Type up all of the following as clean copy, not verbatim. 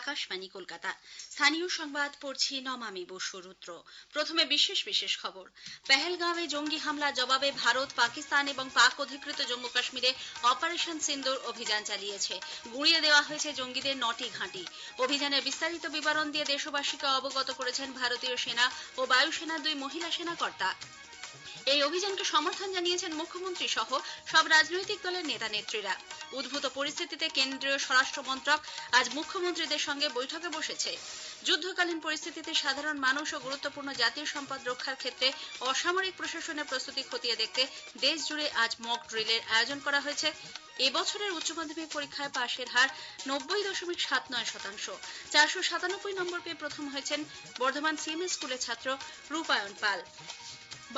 আকাশবাণী কলকাতা। স্থানীয় সংবাদ পড়ছি নমামি বসু রুদ্র। প্রথমে বিশেষ খবর। পেহেলগাঁওয়ে জঙ্গি হামলা জবাবে ভারত, পাকিস্তান এবং পাক অধিকৃত জম্মু কাশ্মীরে অপারেশন সিন্দুর অভিযান চালিয়েছে। গুঁড়িয়ে দেওয়া হয়েছে জঙ্গিদের 9টি ঘাঁটি। অভিযানের বিস্তারিত বিবরণ দিয়ে দেশবাসীকে অবগত করেছেন ভারতীয় সেনা ও বায়ুসেনার 2 মহিলা সেনাকর্তা। এই অভিযানকে সমর্থন জানিয়েছেন মুখ্যমন্ত্রী সহ সব রাজনৈতিক দলের নেতা নেত্রীরা। উদ্ভূত পরিস্থিতিতে কেন্দ্রীয় স্বরাষ্ট্র মন্ত্রক আজ মুখ্যমন্ত্রীদের সঙ্গে বৈঠকে বসেছে। যুদ্ধকালীন পরিস্থিতিতে সাধারণ মানুষ ও গুরুত্বপূর্ণ জাতীয় সম্পদ রক্ষার ক্ষেত্রে অসামরিক প্রশাসনের প্রস্তুতি খতিয়ে দেখতে দেশ জুড়ে আজ মক ড্রিলের আয়োজন করা হয়েছে। এবছরের উচ্চ মাধ্যমিক পরীক্ষায় পাশের হার 90.79%। 497 নম্বর পেয়ে প্রথম হয়েছেন বর্ধমান সিএমএস স্কুলের ছাত্র রূপায়ণ পাল।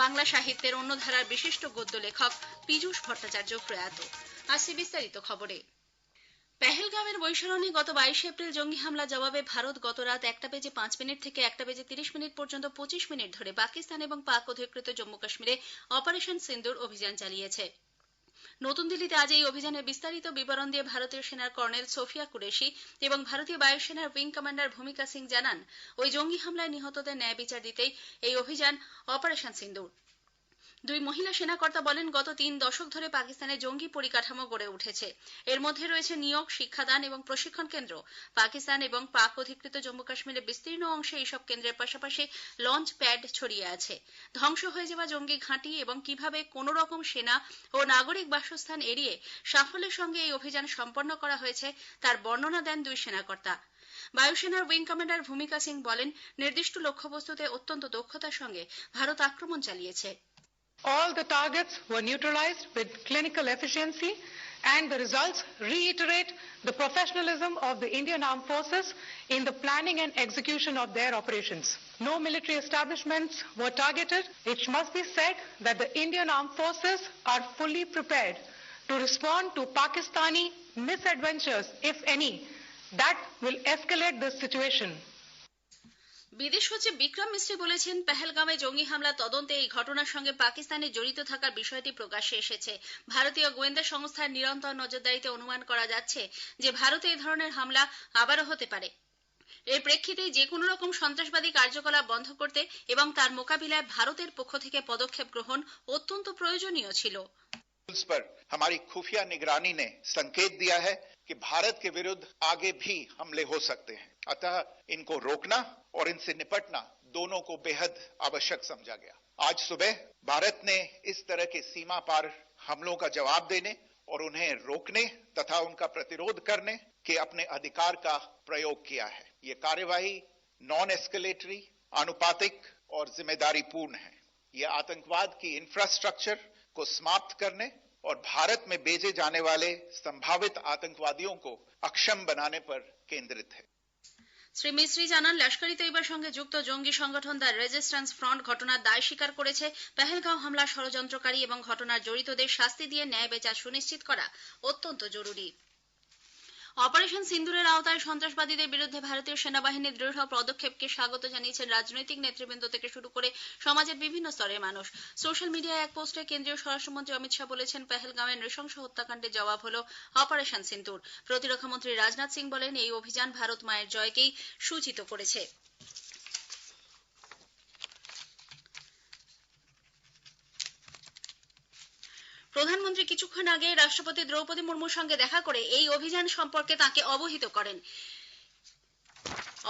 বাংলা সাহিত্যের অন্য ধারার বিশিষ্ট গদ্য লেখক পীযূষ ভট্টাচার্য প্রয়াত। আসছে বিস্তারিত খবরে। পেহেলগাঁওয়ের বৈশরণে গত 22 এপ্রিল জঙ্গি হামলা জবাবে ভারত গত রাত 1:05 থেকে 1:30 পর্যন্ত 25 মিনিট ধরে পাকিস্তান এবং পাক অধিকৃত জম্মু কাশ্মীরে অপারেশন সিন্দুর অভিযান চালিয়েছে। নতুন দিল্লিতে আজ এই অভিযানের বিস্তারিত বিবরণ দিয়ে ভারতীয় সেনার কর্নেল সোফিয়া কুরেশি এবং ভারতীয় বায়ুসেনার উইং কমান্ডার ভূমিকা সিং জানান, ওই জঙ্গি হামলায় নিহতদের ন্যায় বিচার দিতেই এই অভিযান অপারেশন সিন্দুর। 2 মহিলা সেনাকর্তা বলেন, গত 3 দশক ধরে পাকিস্তানে জঙ্গি পরিকাঠামো গড়ে উঠেছে। এর মধ্যে রয়েছে নিয়োগ, শিক্ষাদান এবং প্রশিক্ষণ কেন্দ্র। পাকিস্তান এবং পাক অধিকৃত জম্মু কাশ্মীরের বিস্তীর্ণ অংশে এইসব কেন্দ্রের পাশাপাশি লঞ্চ প্যাড ছড়িয়ে আছে। ধ্বংস হয়ে যাওয়া জঙ্গি ঘাঁটি এবং কিভাবে কোনো রকম সেনা ও নাগরিক বাসস্থান এড়িয়ে সাফল্যের সঙ্গে এই অভিযান সম্পন্ন করা হয়েছে তার বর্ণনা দেন 2 সেনাকর্তা। বায়ুসেনার উইং কমান্ডার ভূমিকা সিং বলেন, নির্দিষ্ট লক্ষ্যবস্তুতে অত্যন্ত দক্ষতার সঙ্গে ভারত আক্রমণ চালিয়েছে। All the targets were neutralized with clinical efficiency, and the results reiterate the professionalism of the Indian Armed Forces in the planning and execution of their operations. No military establishments were targeted. It must be said that the Indian Armed Forces are fully prepared to respond to Pakistani misadventures, if any, that will escalate this situation. বিদেশ সচিব বিক্রম মিশ্রি বলেছেন, পেহেলগাঁওয়ে জঙ্গি হামলা তদন্তে এই ঘটনার সঙ্গে পাকিস্তানের জড়িত থাকার বিষয়টি প্রকাশ্যে এসেছে। ভারতীয় গোয়েন্দা সংস্থার নিরন্তর নজরদারিতে অনুমান করা যাচ্ছে যে ভারতে এই ধরনের হামলা আবারও হতে পারে। এর প্রেক্ষিতে যে কোনো রকম সন্ত্রাসবাদী কার্যকলাপ বন্ধ করতে এবং তার মোকাবিলায় ভারতের পক্ষ থেকে পদক্ষেপ গ্রহণ অত্যন্ত প্রয়োজনীয় ছিল। पर हमारी खुफिया निगरानी ने संकेत दिया है कि भारत के विरुद्ध आगे भी हमले हो सकते हैं। अतः इनको रोकना और इनसे निपटना दोनों को बेहद आवश्यक समझा गया। आज सुबह भारत ने इस तरह के सीमा पार हमलों का जवाब देने और उन्हें रोकने तथा उनका प्रतिरोध करने के अपने अधिकार का प्रयोग किया है। ये कार्यवाही नॉन एस्केलेटरी, आनुपातिक और जिम्मेदारी पूर्ण है। ये आतंकवाद की इंफ्रास्ट्रक्चर को समाप्त करने और भारत में भेजे जाने वाले संभावित आतंकवादियों को अक्षम बनाने पर केंद्रित है। শ্রী মিশ্রি জানান, লস্করি তৈবার সঙ্গে যুক্ত জঙ্গি সংগঠন দ্য রেজিস্ট্যান্স ফ্রন্ট ঘটনার দায় স্বীকার করেছে। পেহেলগাঁও হামলার ষড়যন্ত্রকারী এবং ঘটনার জড়িতদের শাস্তি দিয়ে ন্যায় বিচার সুনিশ্চিত করা অত্যন্ত জরুরি। অপারেশন সিন্দুরের আওতায় সন্ত্রাসবাদীদের বিরুদ্ধে ভারতীয় সেনাবাহিনীর দৃঢ় পদক্ষেপকে স্বাগত জানিয়েছেন রাজনৈতিক নেতৃবৃন্দ থেকে শুরু করে সমাজের বিভিন্ন স্তরের মানুষ। সোশ্যাল মিডিয়ায় এক পোস্টে কেন্দ্রীয় স্বরাষ্ট্রমন্ত্রী অমিত শাহ বলেছেন, পেহেলগাঁওয়ের নৃশংস হত্যাকাণ্ডের জবাব হল অপারেশন সিন্দুর। প্রতিরক্ষামন্ত্রী রাজনাথ সিং বলেন, এই অভিযান ভারত মায়ের জয়কেই সূচিত করেছে। প্রধানমন্ত্রী কিছুক্ষণ আগে রাষ্ট্রপতি দ্রৌপদী মুর্মুর সঙ্গে দেখা করে এই অভিযান সম্পর্কে তাঁকে অবহিত করেন।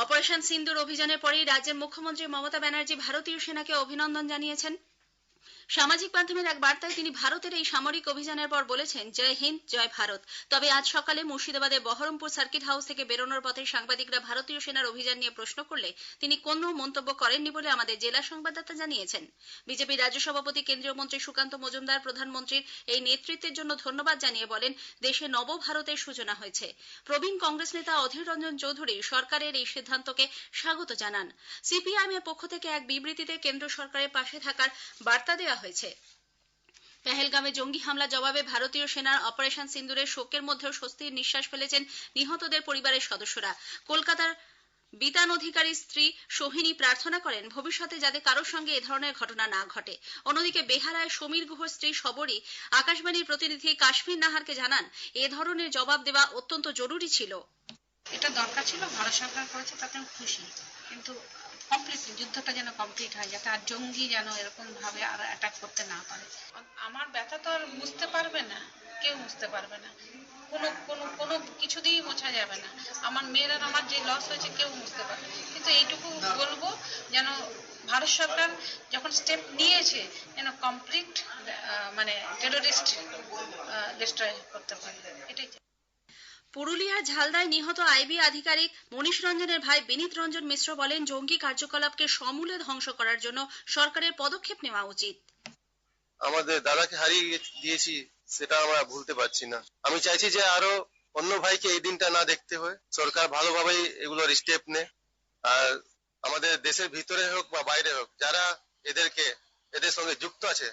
অপারেশন সিন্দুর অভিযানের পরেই রাজ্যের মুখ্যমন্ত্রী মমতা ব্যানার্জি ভারতীয় সেনাকে অভিনন্দন জানিয়েছেন। সামাজিক মাধ্যমের এক বার্তায় তিনি ভারতের এই সামরিক অভিযানের পর বলেছেন, জয় হিন্দ, জয় ভারত। তবে আজ সকালে মুর্শিদাবাদের বহরমপুর সার্কিট হাউস থেকে বেরোনোর পথে সাংবাদিকরা ভারতীয় সেনার অভিযান নিয়ে প্রশ্ন করলে তিনি কোনো মন্তব্য করেননি বলে আমাদের জেলা সংবাদদাতা জানিয়েছেন। বিজেপি রাজ্য সভাপতি কেন্দ্রীয় মন্ত্রী সুকান্ত মজুমদার প্রধানমন্ত্রীর এই নেতৃত্বের জন্য ধন্যবাদ জানিয়ে বলেন, দেশে নব ভারতের সূচনা হয়েছে। প্রবীণ কংগ্রেস নেতা অধীর রঞ্জন চৌধুরী সরকারের এই সিদ্ধান্তকে স্বাগত জানান। সিপিআইএম এর পক্ষ থেকে এক বিবৃতিতে কেন্দ্র সরকারের পাশে থাকার বার্তা দেওয়া হয়েছে। পেহেলগাঁওয়ে জঙ্গি হামলা জবাবে ভারতীয় সেনার অপারেশন সিন্দুরের শোকের মধ্যেও স্বস্তির নিঃশ্বাস ফেলেছেন নিহতদের পরিবারের সদস্যরা। কলকাতার বিতান অধিকারীর স্ত্রী সোহিনী প্রার্থনা করেন, ভবিষ্যতে যাতে কারোর সঙ্গে এ ধরনের ঘটনা না ঘটে। অন্যদিকে বেহালায় সমীর গুহর স্ত্রী শবরী আকাশবাণীর প্রতিনিধি কাশ্মীর নাহারকে জানান, এ ধরনের জবাব দেওয়া অত্যন্ত জরুরি ছিল। এটা দরকার ছিল, ভারত সরকার করেছে, তাতে আমি খুশি। কিন্তু কমপ্লিটলি যুদ্ধটা যেন কমপ্লিট হয়, যাতে আর জঙ্গি যেন এরকম ভাবে আর অ্যাটাক করতে না পারে। আমার ব্যথা তো আর বুঝতে পারবে না, কেউ বুঝতে পারবে না, কোনো কোনো কোনো কিছু দিয়েই মোছা যাবে না। আমার মেয়ের আর আমার যে লস হয়েছে কেউ বুঝতে পারবে না। কিন্তু এইটুকু বলবো, যেন ভারত সরকার যখন স্টেপ নিয়েছে যেন কমপ্লিট মানে টেরোরিস্ট ডিস্ট্রয় করতে পারে, এটাই। পুরুলিয়ার ঝালদায় নিহত আইবি আধিকারিক মনীষ রঞ্জনের ভাই বিনীত রঞ্জন মিশ্র বলেন, জঙ্গি কার্যকলাপকে সমূলে ধ্বংস করার জন্য সরকারের পদক্ষেপ নেওয়া উচিত। আমাদের দাদাকে হারিয়ে দিয়েছি, সেটা আমরা ভুলতে পারছি না। আমি চাইছি যে আরো অন্য ভাইকে এই দিনটা না দেখতে হয়, সরকার ভালোভাবেই এগুলোর স্টেপ নেয়। আর আমাদের দেশের ভিতরে হোক বা বাইরে হোক, যারা এদের সঙ্গে যুক্ত আছে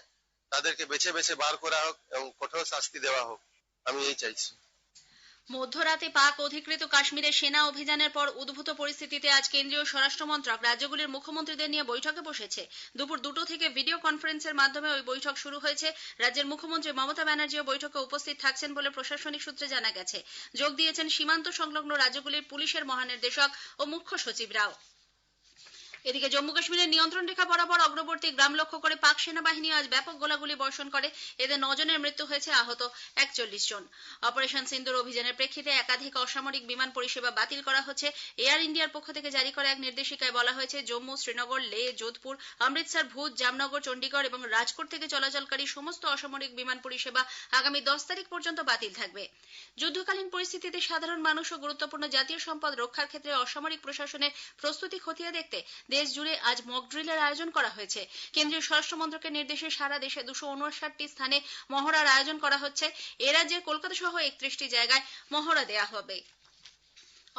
তাদেরকে বেছে বেছে বার করা হোক এবং কঠোর শাস্তি দেওয়া হোক, আমি এই চাইছি। মধ্যরাতে পাক অধিকৃত কাশ্মীরে সেনা অভিযানের পর উদ্ভূত পরিস্থিতিতে আজ কেন্দ্রীয় স্বরাষ্ট্র মন্ত্রক রাজ্যগুলির মুখ্যমন্ত্রীদের নিয়ে বৈঠকে বসেছে। দুপুর 2টো থেকে ভিডিও কনফারেন্সের মাধ্যমে ওই বৈঠক শুরু হয়েছে। রাজ্যের মুখ্যমন্ত্রী মমতা ব্যানার্জিও বৈঠকে উপস্থিত থাকছেন বলে প্রশাসনিক সূত্রে জানা গেছে। যোগ দিয়েছেন সীমান্ত সংলগ্ন রাজ্যগুলির পুলিশের মহানির্দেশক ও মুখ্য সচিবরাও। এদিকে জম্মু কাশ্মীরের নিয়ন্ত্রণ রেখা বরাবর অগ্রবর্তী গ্রাম লক্ষ্য করে পাক সেনাবাহিনী আজ ব্যাপক গোলাগুলি বর্ষণ করে। এতে 9 জনের মৃত্যু হয়েছে, আহত 41 জন। অপারেশন সিন্দুর অভিযানের প্রেক্ষিতে একাধিক অসামরিক বিমান পরিষেবা বাতিল করা হচ্ছে। এয়ার ইন্ডিয়ার পক্ষ থেকে জারি করা এক নির্দেশিকায় বলা হয়েছে, জম্মু, শ্রীনগর, লে, যোধপুর, অমৃতসর, ভুজ, জামনগর, চণ্ডীগড় এবং রাজকোট থেকে চলাচলকারী সমস্ত অসামরিক বিমান পরিষেবা আগামী 10 তারিখ পর্যন্ত বাতিল থাকবে। যুদ্ধকালীন পরিস্থিতিতে সাধারণ মানুষ ও গুরুত্বপূর্ণ জাতীয় সম্পদ রক্ষার ক্ষেত্রে অসামরিক প্রশাসনের প্রস্তুতি খতিয়ে দেখতে দেশ জুড়ে আজ মক ড্রিলের আয়োজন করা হয়েছে। কেন্দ্রীয় স্বরাষ্ট্র মন্ত্রকের নির্দেশে সারা দেশে 259টি স্থানে মহড়ার আয়োজন করা হচ্ছে। এ রাজ্যের কলকাতা সহ 31টি জায়গায় মহড়া দেয়া হবে।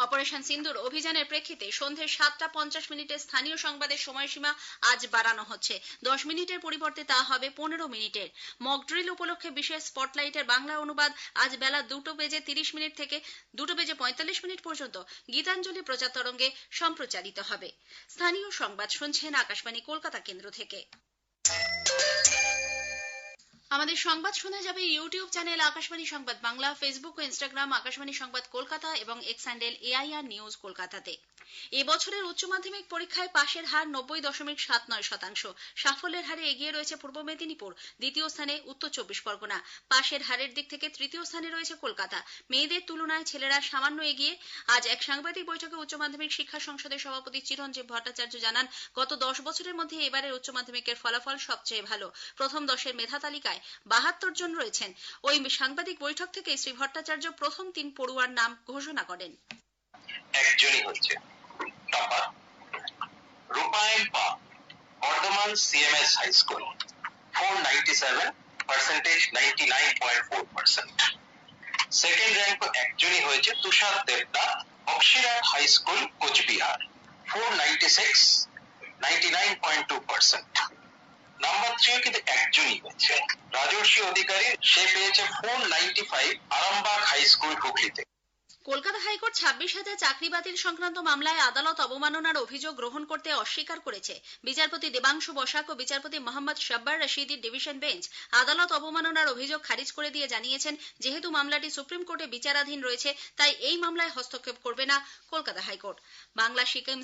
অপারেশন সিন্দুর অভিযানের প্রেক্ষিতে সন্ধ্যে 7টা 50 স্থানীয় সংবাদের সময়সীমা আজ বাড়ানো হচ্ছে। 10 মিনিটের পরিবর্তে তা হবে 15 মিনিটের। মক ড্রিল উপলক্ষে বিশেষ স্পটলাইটের বাংলা অনুবাদ আজ বেলা 2:30 থেকে 2:45 পর্যন্ত গীতাঞ্জলি প্রচার তরঙ্গে সম্প্রচারিত হবে। স্থানীয় সংবাদ শুনছেন আকাশবাণী কলকাতা কেন্দ্র থেকে। আমাদের সংবাদ শোনা যাবে ইউটিউব চ্যানেল আকাশবাণী সংবাদ বাংলা, ফেসবুক ও ইনস্টাগ্রাম আকাশবাণী সংবাদ কলকাতা এবং এক্স হ্যান্ডেল AIR নিউজ কলকাতাতে। এবছরের উচ্চ মাধ্যমিক পরীক্ষায় পাশের হার 90.79%। সাফল্যের হারে এগিয়ে রয়েছে পূর্ব মেদিনীপুর, দ্বিতীয় স্থানে উত্তর 24 পরগনা। পাশের হারের দিক থেকে তৃতীয় স্থানে রয়েছে কলকাতা। মেয়েদের তুলনায় ছেলেরা সামান্য এগিয়ে। আজ এক সাংবাদিক বৈঠকে উচ্চ মাধ্যমিক শিক্ষা সংসদের সভাপতি চিরঞ্জীব ভট্টাচার্য জানান, গত 10 বছরের মধ্যে এবারের উচ্চ মাধ্যমিকের ফলাফল সবচেয়ে ভালো। প্রথম 10-এর মেধা তালিকায় 72 জন রয়েছেন। ওই সাংবাদিক বৈঠক থেকে শ্রী ভট্টাচার্য প্রথম 3 পড়ুয়ার নাম ঘোষণা করেন। একজনই হচ্ছে টপার রূপায়ণ পা, Bardhaman CMS high school, 497 percentage 99.4%। Second rank একজনই হয়েছে Tushar Debnath, Boxirhat high school, Coochbehar, 496 99.2%। Number 3 কিন্তু একজনই হয়েছে রাজর্ষি অধিকারী, সে পেয়েছে 495 আরামবাগ হাই স্কুল, হুগলিতে। কলকাতা হাইকোর্ট 26,000 চাকরি বাতিল সংক্রান্ত মামলায় আদালত অবমাননার অভিযোগ গ্রহণ করতে অস্বীকার করেছে। বিচারপতি দেবাংশু বসাক ও বিচারপতি মোহাম্মদ শাব্বার রশিদির ডিভিশন বেঞ্চ আদালত অবমাননার অভিযোগ খারিজ করে দিয়ে জানিয়েছেন, যেহেতু মামলাটি সুপ্রিম কোর্টে বিচারাধীন রয়েছে, তাই এই মামলায় হস্তক্ষেপ করবে না কলকাতা হাইকোর্ট। বাংলা সিকিম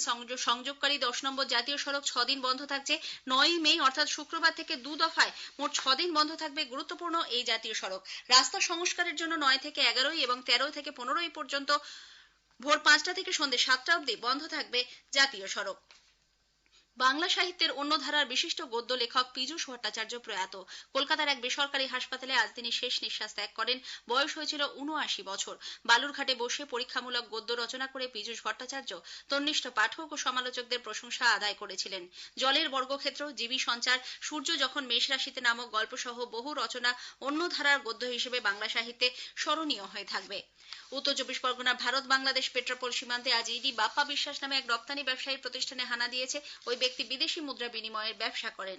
সংযোগকারী 10 নম্বর জাতীয় সড়ক 6 দিন বন্ধ থাকছে। 9ই মে অর্থাৎ শুক্রবার থেকে 2 দফায় মোট 6 দিন বন্ধ থাকবে গুরুত্বপূর্ণ এই জাতীয় সড়ক। রাস্তা সংস্কারের জন্য 9 থেকে 11 এবং 13 থেকে 15 পর্যন্ত ভোর 5টা থেকে সন্ধ্যে 7টা অবধি বন্ধ থাকবে জাতীয় সড়ক। বাংলা সাহিত্যের অন্য ধারার বিশিষ্ট গদ্য লেখক পীযূষ ভট্টাচার্য প্রয়াত। কলকাতার এক বেসরকারি হাসপাতালে আজ তিনি শেষ নিঃশ্বাস ত্যাগ করেন। বয়স হয়েছিল 79 বছর। বালুরঘাটে বসে পরীক্ষামূলক গদ্য রচনা করে পীযূষ ভট্টাচার্য তন্নিষ্ঠ পাঠক ও সমালোচকদের প্রশংসা আদায় করেছিলেন। জলের বর্গক্ষেত্র, জীবী সঞ্চার, সূর্য যখন মেষ রাশিতে নামক গল্পসহ বহু রচনা অন্য ধারার গদ্য হিসেবে বাংলা সাহিত্যে স্মরণীয় হয়ে থাকবে। উত্তর 24 পরগনার ভারত বাংলাদেশ পেট্রাপোল সীমান্তে আজ ইডি বাপ্পা বিশ্বাস নামে এক রপ্তানি ব্যবসায়ী প্রতিষ্ঠানে হানা দিয়েছে। ওই ব্যক্তি বিদেশি মুদ্রা বিনিময়ের ব্যবসা করেন।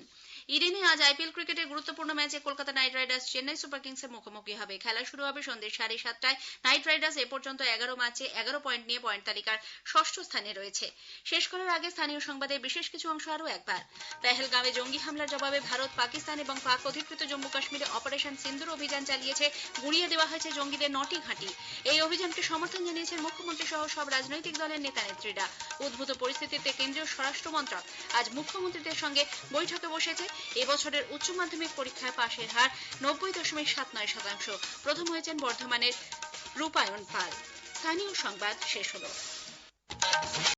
ইডেনে আজ আইপিএল ক্রিকেটের গুরুত্বপূর্ণ ম্যাচে Kolkata knight riders Chennai super কিংসের মুখোমুখি হবে। খেলা শুরু হবে সন্ধ্যে 7:30টায়। নাইট রাইডার্স এ পর্যন্ত 11 ম্যাচে 11 পয়েন্ট নিয়ে পয়েন্ট তালিকার ষষ্ঠ স্থানে রয়েছে। শেষ করার আগে স্থানীয় সংবাদের বিশেষ কিছু অংশ আরও একবার। পেহেলগাঁওয়ে জঙ্গি হামলার জবাবে ভারত, পাকিস্তান এবং পাক অধিকৃত জম্মু কাশ্মীরে অপারেশন সিন্দুর অভিযান চালিয়েছে। গুঁড়িয়ে দেওয়া হয়েছে জঙ্গিদের 9টি ঘাঁটি। এই অভিযানকে সমর্থন জানিয়েছেন মুখ্যমন্ত্রী সহ সব রাজনৈতিক দলের নেতা নেত্রীরা। উদ্ভূত পরিস্থিতিতে কেন্দ্রীয় স্বরাষ্ট্র মন্ত্রক আজ মুখ্যমন্ত্রীদের সঙ্গে বৈঠকে বসেছে। এবছরের উচ্চ মাধ্যমিক পরীক্ষায় পাশের হার 90.79%। প্রথম হয়েছেন বর্ধমানের রূপায়ণ পাল। স্থানীয় সংবাদ শেষ হলো।